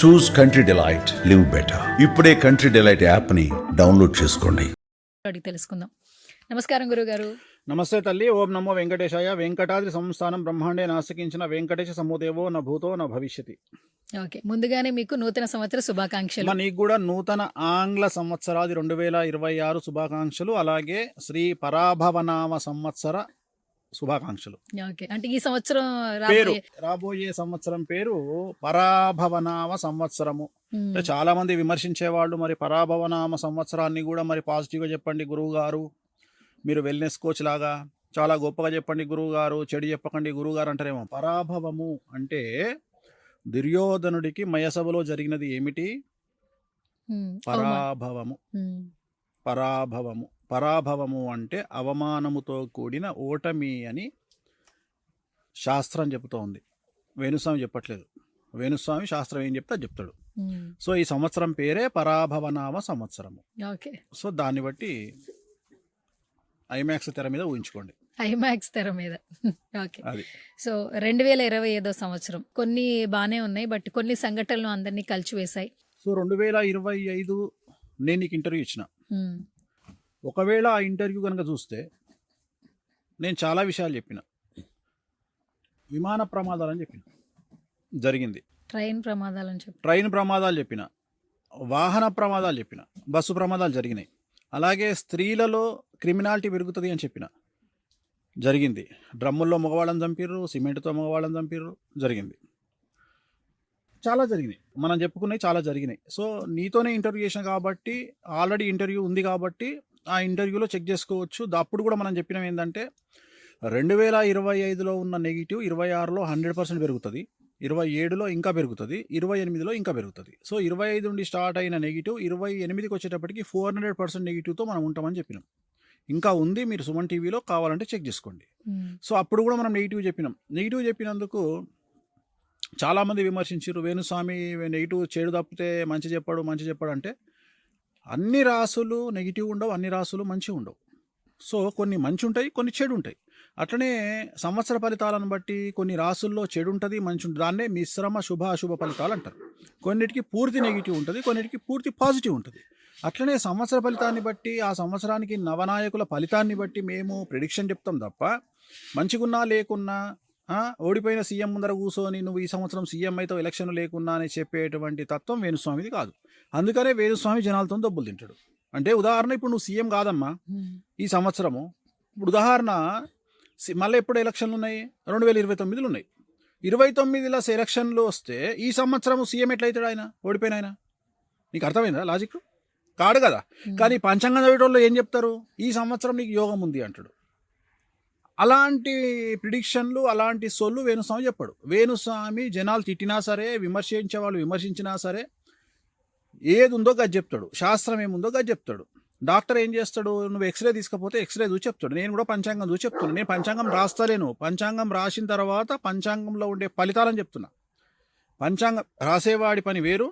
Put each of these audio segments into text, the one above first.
చూస్ country delight, live better. ఇప్పుడే country delight యాప్ని download చేసుకోండి. అడిగి తెలుసుకుందాం. నమస్కారం గురుగారు. నమస్తే తల్లి. ఓం నమో వెంకటేశాయ. వెంకటాద్రి సంస్థానం బ్రహ్మాండే నాసికించిన వెంకటేశ సమోదేవో న భూతో న భవిష్యతి. ఓకే, ముందుగానే మీకు నూతన సంవత్సర శుభాకాంక్షలు. నీకు కూడా నూతన ఆంగ్ల సంవత్సరాది 2026 శుభాకాంక్షలు, అలాగే శ్రీ పరాభవనామ సంవత్సర శుభాకాంక్షలు. ఓకే, అంటే ఈ సంవత్సరం పేరు రాబోయే సంవత్సరం పేరు పరాభవనామ సంవత్సరము. అంటే చాలా మంది విమర్శించే వాళ్ళు మరి పరాభవనామ సంవత్సరాన్ని కూడా మరి పాజిటివ్ గా చెప్పండి గురువు గారు, మీరు వెల్నెస్ కోచ్ లాగా చాలా గొప్పగా చెప్పండి గురువు గారు, చెడు చెప్పకండి గురువు గారు అంటారేమో. పరాభవము అంటే దుర్యోధనుడికి మయసభలో జరిగినది ఏమిటి? పరాభవము. పరాభవము పరాభవము అంటే అవమానముతో కూడిన ఓటమి అని శాస్త్రం చెబుతోంది. వేణుస్వామి చెప్పట్లేదు. వేణుస్వామి శాస్త్రం ఏం చెప్తే చెప్తాడు. సో ఈ సంవత్సరం పేరే పరాభవనామ సంవత్సరము. సో దాన్ని బట్టి ఐమాక్స్ తెర మీద ఊహించుకోండి. ఐమాక్స్ తెర మీద. ఓకే, సో 2025 సంవత్సరం కొన్ని బాగానే ఉన్నాయి, బట్ కొన్ని సంఘటనలు అందరినీ కలిచివేశాయి. సో 2025 నేను నీకు ఇంటర్వ్యూ ఇచ్చిన. ఒకవేళ ఆ ఇంటర్వ్యూ కనుక చూస్తే నేను చాలా విషయాలు చెప్పిన. విమాన ప్రమాదాలని చెప్పిన, జరిగింది. ట్రైన్ ప్రమాదాలని ట్రైన్ ప్రమాదాలు చెప్పిన, వాహన ప్రమాదాలు చెప్పిన, బస్సు ప్రమాదాలు జరిగినాయి. అలాగే స్త్రీలలో క్రిమినాలిటీ పెరుగుతుంది అని చెప్పిన, జరిగింది. డ్రమ్ముల్లో మగవాళ్ళని చంపిర్రు, సిమెంట్తో మగవాళ్ళని చంపిర్రు, జరిగింది. చాలా జరిగినాయి, మనం చెప్పుకున్నవి చాలా జరిగినాయి. సో నీతోనే ఇంటర్వ్యూ చేసిన కాబట్టి, ఆల్రెడీ ఇంటర్వ్యూ ఉంది కాబట్టి ఆ ఇంటర్వ్యూలో చెక్ చేసుకోవచ్చు. అప్పుడు కూడా మనం చెప్పినాం ఏంటంటే 2025లో ఉన్న నెగిటివ్ 26లో 100% పెరుగుతుంది, 27లో ఇంకా పెరుగుతుంది, 28లో ఇంకా పెరుగుతుంది. సో 25 నుండి స్టార్ట్ అయిన నెగిటివ్ 28కి వచ్చేటప్పటికి 400% నెగిటివ్తో మనం ఉంటామని చెప్పినాం. ఇంకా ఉంది, మీరు సుమన్ టీవీలో కావాలంటే చెక్ చేసుకోండి. సో అప్పుడు కూడా మనం నెగిటివ్ చెప్పినాం. నెగిటివ్ చెప్పినందుకు చాలామంది విమర్శించారు, వేణుస్వామి నెగిటివ్ చెడు తప్పితే మంచి చెప్పాడు అంటే అన్ని రాసులు నెగిటివ్ ఉండవు, అన్ని రాసులు మంచి ఉండవు. సో కొన్ని మంచి ఉంటాయి, కొన్ని చెడు ఉంటాయి. అట్లనే సంవత్సర ఫలితాలను బట్టి కొన్ని రాసుల్లో చెడు ఉంటుంది, మంచి ఉంటుంది. దాన్నే మిశ్రమ శుభ అశుభ ఫలితాలు అంటారు. కొన్నిటికి పూర్తి నెగిటివ్ ఉంటుంది, కొన్నిటికి పూర్తి పాజిటివ్ ఉంటుంది. అట్లనే సంవత్సర ఫలితాన్ని బట్టి, ఆ సంవత్సరానికి నవనాయకుల ఫలితాన్ని బట్టి మేము ప్రిడిక్షన్ చెప్తాం తప్ప మంచిగున్నా లేకున్నా ఓడిపోయిన సీఎం ముందర కూర్చొని నువ్వు ఈ సంవత్సరం సీఎం అయితే ఎలక్షన్ లేకున్నా అని చెప్పేటువంటి తత్వం వేణుస్వామిది కాదు. అందుకనే వేణుస్వామి జనాలతో దెబ్బలు తింటాడు. అంటే ఉదాహరణ, ఇప్పుడు నువ్వు సీఎం కాదమ్మా ఈ సంవత్సరము. ఇప్పుడు ఉదాహరణ, మళ్ళీ ఎప్పుడు ఎలక్షన్లు ఉన్నాయి? 2029లో ఉన్నాయి. 29లో ఎలక్షన్లు వస్తే ఈ సంవత్సరం సీఎం ఎట్లయితాడు? ఆయన ఓడిపోయిన ఆయన. నీకు అర్థమైందా లాజిక్? కాడు కదా. కానీ పంచాంగం చదివేటోళ్ళు ఏం చెప్తారు? ఈ సంవత్సరం నీకు యోగం ఉంది అంటాడు. అలాంటి ప్రిడిక్షన్లు, అలాంటి సొల్లు వేణుస్వామి చెప్పాడు. వేణుస్వామి జనాలు తిట్టినా సరే, విమర్శించే వాళ్ళు విమర్శించినా సరే, ఏది ఉందో గది చెప్తాడు, శాస్త్రం ఏముందో గది చెప్తాడు. డాక్టర్ ఏం చేస్తాడు? నువ్వు ఎక్స్రే తీసుకపోతే ఎక్స్రే చూసి చెప్తాడు. నేను కూడా పంచాంగం చూసి చెప్తున్నాను. నేను పంచాంగం రాస్తలేను, పంచాంగం రాసిన తర్వాత పంచాంగంలో ఉండే ఫలితాలని చెప్తున్నా. పంచాంగం రాసేవాడి పని వేరు,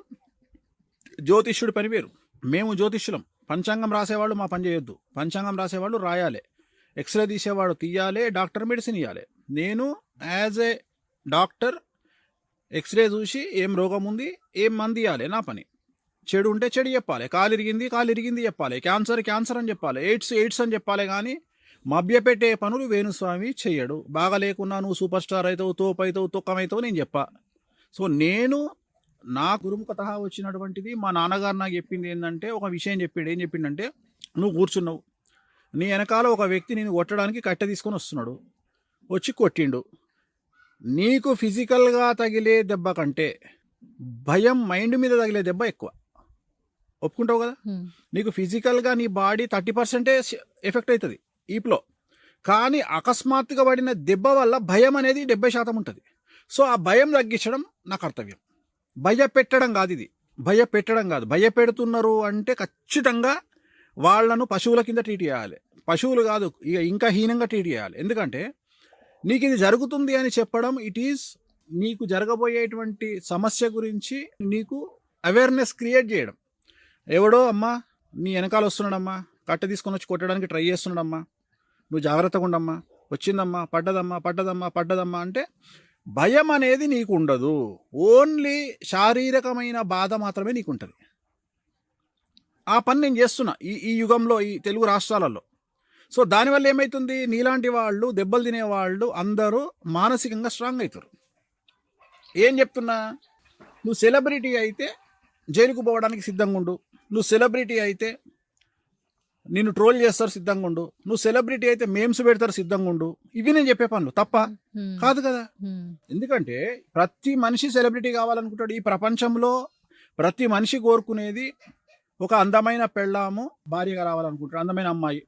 జ్యోతిష్యుడి పని వేరు. మేము జ్యోతిష్యులం, పంచాంగం రాసేవాళ్ళు మా పని చేయొద్దు. పంచాంగం రాసేవాళ్ళు రాయాలి, ఎక్స్రే తీసేవాడు తీయాలి, డాక్టర్ మెడిసిన్ ఇవ్వాలి. నేను యాజ్ ఏ డాక్టర్ ఎక్స్రే చూసి ఏం రోగం ఉంది, ఏం మంది ఇవ్వాలి, నా పని. చెడు ఉంటే చెడు చెప్పాలి, కాలు ఇరిగింది చెప్పాలి, క్యాన్సర్ అని చెప్పాలి, ఎయిడ్స్ అని చెప్పాలి. కానీ మభ్యపెట్టే పనులు వేణుస్వామి చెయ్యడు. బాగా లేకున్నా నువ్వు సూపర్ స్టార్ అవుతావు, తోపు అవుతావు, తొక్కమవుతావు నేను చెప్పా. సో నేను నా గురుముఖత వచ్చినటువంటిది, మా నాన్నగారు నాకు చెప్పింది ఏంటంటే, ఒక విషయం చెప్పాడు. ఏం చెప్పిండంటే, నువ్వు కూర్చున్నావు, నీ వెనకాల ఒక వ్యక్తి నేను కొట్టడానికి కట్టె తీసుకొని వస్తున్నాడు, వచ్చి కొట్టిండు. నీకు ఫిజికల్గా తగిలే దెబ్బ కంటే భయం మైండ్ మీద తగిలే దెబ్బ ఎక్కువ. ఒప్పుకుంటావు కదా? నీకు ఫిజికల్గా నీ బాడీ 30% ఎఫెక్ట్ అవుతుంది ఈప్లో, కానీ అకస్మాత్తుగా పడిన దెబ్బ వల్ల భయం అనేది 70% ఉంటుంది. సో ఆ భయం తగ్గించడం నా కర్తవ్యం. భయపెట్టడం కాదు ఇది, భయపెట్టడం కాదు. భయపెడుతున్నారు అంటే ఖచ్చితంగా వాళ్లను పశువుల కింద ట్రీట్ చేయాలి. పశువులు కాదు, ఇక ఇంకా హీనంగా ట్రీట్ చేయాలి. ఎందుకంటే నీకు ఇది జరుగుతుంది అని చెప్పడం, ఇట్ ఈజ్ నీకు జరగబోయేటువంటి సమస్య గురించి నీకు అవేర్నెస్ క్రియేట్ చేయడం. ఎవడో అమ్మా నీ వెనకాల వస్తున్నాడమ్మా, కట్టె తీసుకొని వచ్చి కొట్టడానికి ట్రై చేస్తున్నాడమ్మా, నువ్వు జాగ్రత్తగా ఉండమ్మా, వచ్చిందమ్మా, పడ్డదమ్మా అంటే భయం అనేది నీకు ఉండదు. ఓన్లీ శారీరకమైన బాధ మాత్రమే నీకు ఉంటుంది. ఆ పని నేను చేస్తున్నా ఈ యుగంలో, ఈ తెలుగు రాష్ట్రాలలో. సో దానివల్ల ఏమవుతుంది, నీలాంటి వాళ్ళు, దెబ్బలు తినేవాళ్ళు అందరూ మానసికంగా స్ట్రాంగ్ అవుతారు. ఏం చెప్తున్నా, నువ్వు సెలబ్రిటీ అయితే జైలుకు పోవడానికి సిద్ధంగా ఉండు. నువ్వు సెలబ్రిటీ అయితే నిన్ను ట్రోల్ చేస్తారు, సిద్ధంగా ఉండు. నువ్వు సెలబ్రిటీ అయితే మేమ్స్ పెడతారు, సిద్ధంగా ఉండు. ఇవి నేను చెప్పే పనులు తప్ప కాదు కదా. ఎందుకంటే ప్రతి మనిషి సెలబ్రిటీ కావాలనుకుంటాడు. ఈ ప్రపంచంలో ప్రతి మనిషి కోరుకునేది ఒక అందమైన పెళ్ళాము, భార్యగా రావాలనుకుంటాడు. అందమైన అమ్మాయి,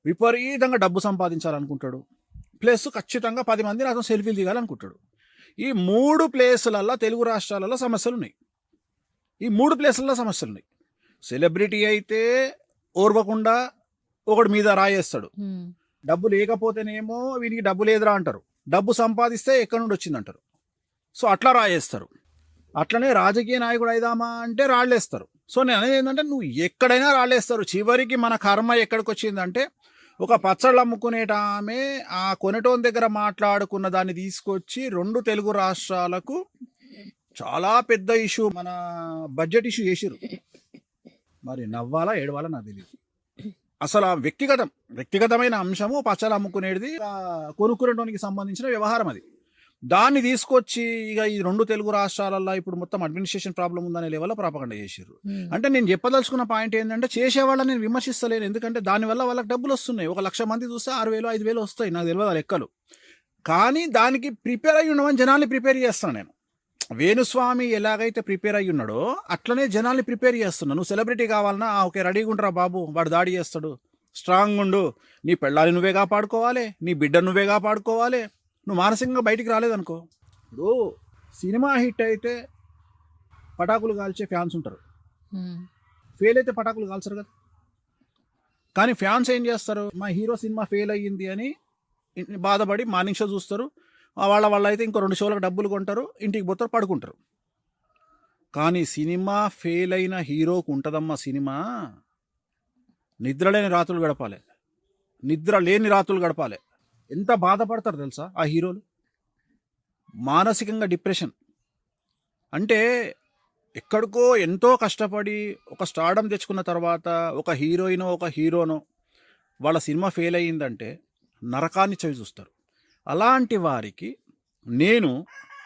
విపరీతంగా డబ్బు సంపాదించాలనుకుంటాడు. ప్లస్ ఖచ్చితంగా 10 మంది నాతో సెల్ఫీలు దిగాలనుకుంటాడు. ఈ 3 ప్లేసులలో తెలుగు రాష్ట్రాలలో సమస్యలు ఉన్నాయి. ఈ 3 ప్లేసులలో సమస్యలు ఉన్నాయి. సెలబ్రిటీ అయితే ఓర్వకుండా ఒకటి మీద రాయేస్తాడు. డబ్బు లేకపోతేనేమో వీనికి డబ్బు లేదురా అంటారు. డబ్బు సంపాదిస్తే ఎక్కడి నుండి వచ్చిందంటారు. సో అట్లా రాయేస్తారు. అట్లనే రాజకీయ నాయకుడు అయిదామా అంటే రాళ్ళేస్తారు. సో నేను అనేది ఏంటంటే, నువ్వు ఎక్కడైనా రాళ్ళేస్తారు. చివరికి మన కర్మ ఎక్కడికి వచ్చిందంటే, ఒక పచ్చళ్ళు అమ్ముకునేట ఆమె ఆ కొనటోన్ దగ్గర మాట్లాడుకున్న దాన్ని తీసుకొచ్చి 2 తెలుగు రాష్ట్రాలకు చాలా పెద్ద ఇష్యూ, మన బడ్జెట్ ఇష్యూ చేసిరు. మరి నవ్వాలా ఏడవాలా నాకు తెలియదు. అసలు ఆ వ్యక్తిగతమైన అంశము పచ్చళ్ళు అమ్ముకునేది, కొనుక్కునేటోనికి సంబంధించిన వ్యవహారం అది. దాన్ని తీసుకొచ్చి ఇక ఈ 2 తెలుగు రాష్ట్రాలలో ఇప్పుడు మొత్తం అడ్మినిస్ట్రేషన్ ప్రాబ్లం ఉందనే లెవెల్లో ప్రాపగండ చేసారు. అంటే నేను చెప్పదలుచుకున్న పాయింట్ ఏంటంటే, చేసేవాళ్ళని నేను విమర్శిస్తలేను. ఎందుకంటే దానివల్ల వాళ్ళకి డబ్బులు వస్తున్నాయి. 1,00,000 మంది చూస్తే 6,000 5,000 వస్తాయి. నాకు తెలియదు ఆ లెక్కలు. కానీ దానికి ప్రిపేర్ అయ్యి ఉండమని జనాల్ని ప్రిపేర్ చేస్తాను నేను. వేణుస్వామి ఎలాగైతే ప్రిపేర్ అయ్యి ఉన్నాడో అట్లనే జనాల్ని ప్రిపేర్ చేస్తున్నా. నువ్వు సెలబ్రిటీ కావాలన్నా ఓకే రెడీగా ఉండరా బాబు, వాడు దాడి చేస్తాడు, స్ట్రాంగ్ ఉండు, నీ పెళ్ళాన్ని నువ్వే కాపాడుకోవాలి, నీ బిడ్డ నువ్వే కాపాడుకోవాలి. నువ్వు మానసికంగా బయటికి రాలేదనుకో, ఇప్పుడు సినిమా హిట్ అయితే పటాకులు కాల్చే ఫ్యాన్స్ ఉంటారు, ఫెయిల్ అయితే పటాకులు కాల్చరు కదా. కానీ ఫ్యాన్స్ ఏం చేస్తారు, మా హీరో సినిమా ఫెయిల్ అయ్యింది అని బాధపడి మార్నింగ్ షో చూస్తారు. వాళ్ళ అయితే ఇంకో 2 షోలకు డబ్బులు కొంటారు, ఇంటికి పోతారు, పడుకుంటారు. కానీ సినిమా ఫెయిల్ అయిన హీరోకు ఉంటుందమ్మా సినిమా. నిద్ర లేని రాత్రులు గడపాలి. ఎంత బాధపడతారు తెలుసా ఆ హీరోలు. మానసికంగా డిప్రెషన్. అంటే ఎక్కడికో ఎంతో కష్టపడి ఒక స్టార్డమ్ తెచ్చుకున్న తర్వాత ఒక హీరోయినో ఒక హీరోనో వాళ్ళ సినిమా ఫెయిల్ అయ్యిందంటే నరకాన్ని చవి చూస్తారు. అలాంటి వారికి నేను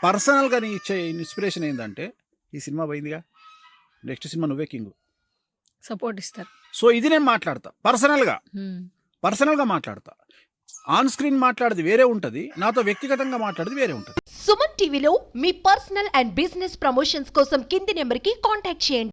పర్సనల్గా నీ ఇచ్చే ఇన్స్పిరేషన్ ఏంటంటే, ఈ సినిమా పోయిందిగా, నెక్స్ట్ సినిమా నువ్వే కింగ్, సపోర్ట్ ఇస్తారు. సో ఇది నేను మాట్లాడతా పర్సనల్గా మాట్లాడతా. ఆన్ స్క్రీన్ మాట్లాడేది వేరే ఉంటుంది, నాతో వ్యక్తిగతంగా మాట్లాడేది వేరే ఉంటుంది. సుమన్ టీవీలో మీ పర్సనల్ అండ్ బిజినెస్ ప్రమోషన్స్ కోసం కింది నెంబర్కి కాంటాక్ట్ చేయండి.